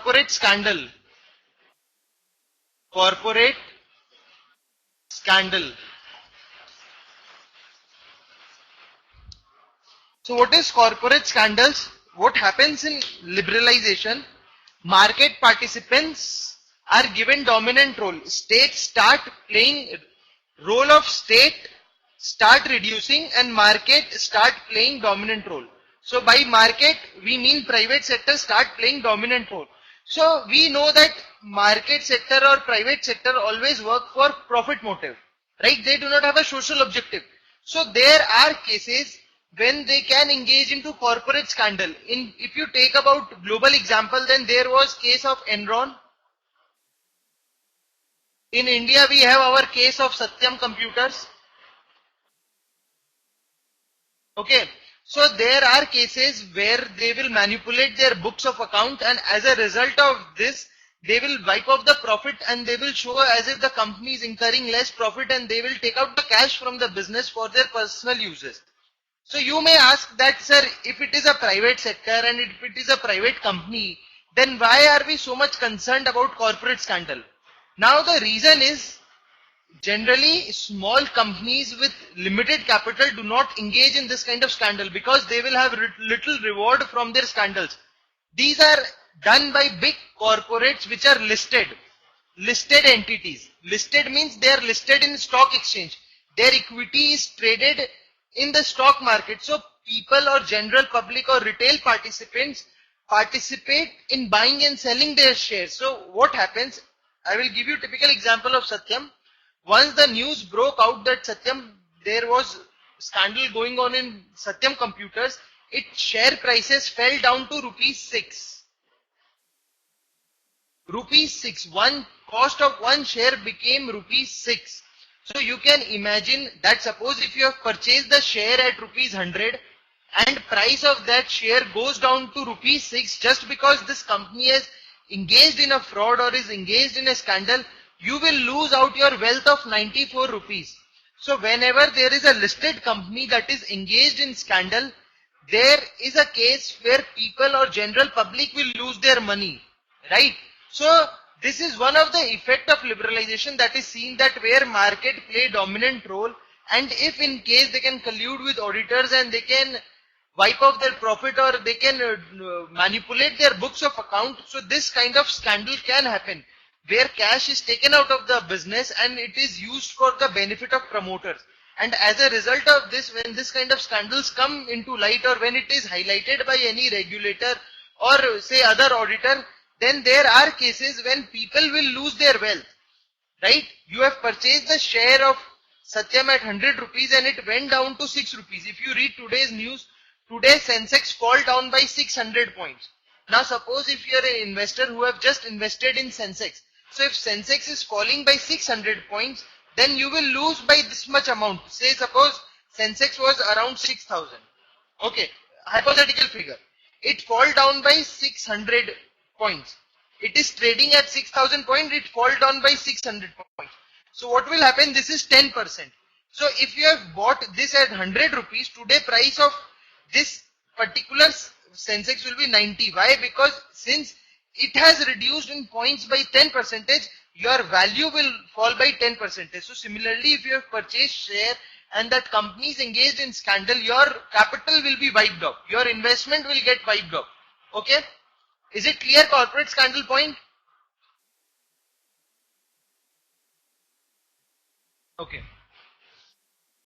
corporate scandal. Corporate scandal. So what is corporate scandals? What happens in liberalization? Market participants are given dominant role. States start playing role of state, start reducing, and market start playing dominant role. So by market we mean private sector start playing dominant role. So we know that market sector or private sector always work for profit motive, right? They do not have a social objective. So there are cases when they can engage into corporate scandal. If you take about global example, then there was case of Enron. In India we have our case of Satyam Computers. Okay, so there are cases where they will manipulate their books of account, and as a result of this they will wipe off the profit and they will show as if the company is incurring less profit, and they will take out the cash from the business for their personal uses. So you may ask that, sir, if it is a private sector and if it is a private company, then why are we so much concerned about corporate scandal? Now the reason is, generally small companies with limited capital do not engage in this kind of scandal because they will have little reward from their scandals. These are done by big corporates which are listed entities. Listed means they are listed in stock exchange. Their equity is traded in the stock market. So people or general public or retail participants participate in buying and selling their shares. So what happens? I will give you a typical example of Satyam. Once the news broke out that Satyam, there was scandal going on in Satyam Computers, its share prices fell down to rupees 6. Rupees 6. One cost of one share became rupees 6. So you can imagine that suppose if you have purchased the share at rupees 100 and price of that share goes down to rupees 6 just because this company has engaged in a fraud or is engaged in a scandal, you will lose out your wealth of 94 rupees. So whenever there is a listed company that is engaged in scandal, there is a case where people or general public will lose their money, right? So this is one of the effect of liberalization that is seen, that where market play dominant role, and if in case they can collude with auditors and they can wipe off their profit or they can manipulate their books of account, so this kind of scandal can happen where cash is taken out of the business and it is used for the benefit of promoters. And as a result of this, when this kind of scandals come into light or when it is highlighted by any regulator or say other auditor, then there are cases when people will lose their wealth, right? You have purchased the share of Satyam at 100 rupees and it went down to 6 rupees. If you read today's news, today Sensex fall down by 600 points. Now suppose if you are an investor who have just invested in Sensex, so if Sensex is falling by 600 points, then you will lose by this much amount. Say suppose Sensex was around 6,000. Okay, hypothetical figure. It fall down by 600 points. It is trading at 6,000 points, it fall down by 600 points. So what will happen? This is 10%. So if you have bought this at 100 rupees, today price of this particular Sensex will be 90. Why? Because since it has reduced in points by 10%, your value will fall by 10%. So similarly, if you have purchased share and that company is engaged in scandal, your capital will be wiped off. Your investment will get wiped off. Okay? Is it clear corporate scandal point? Okay.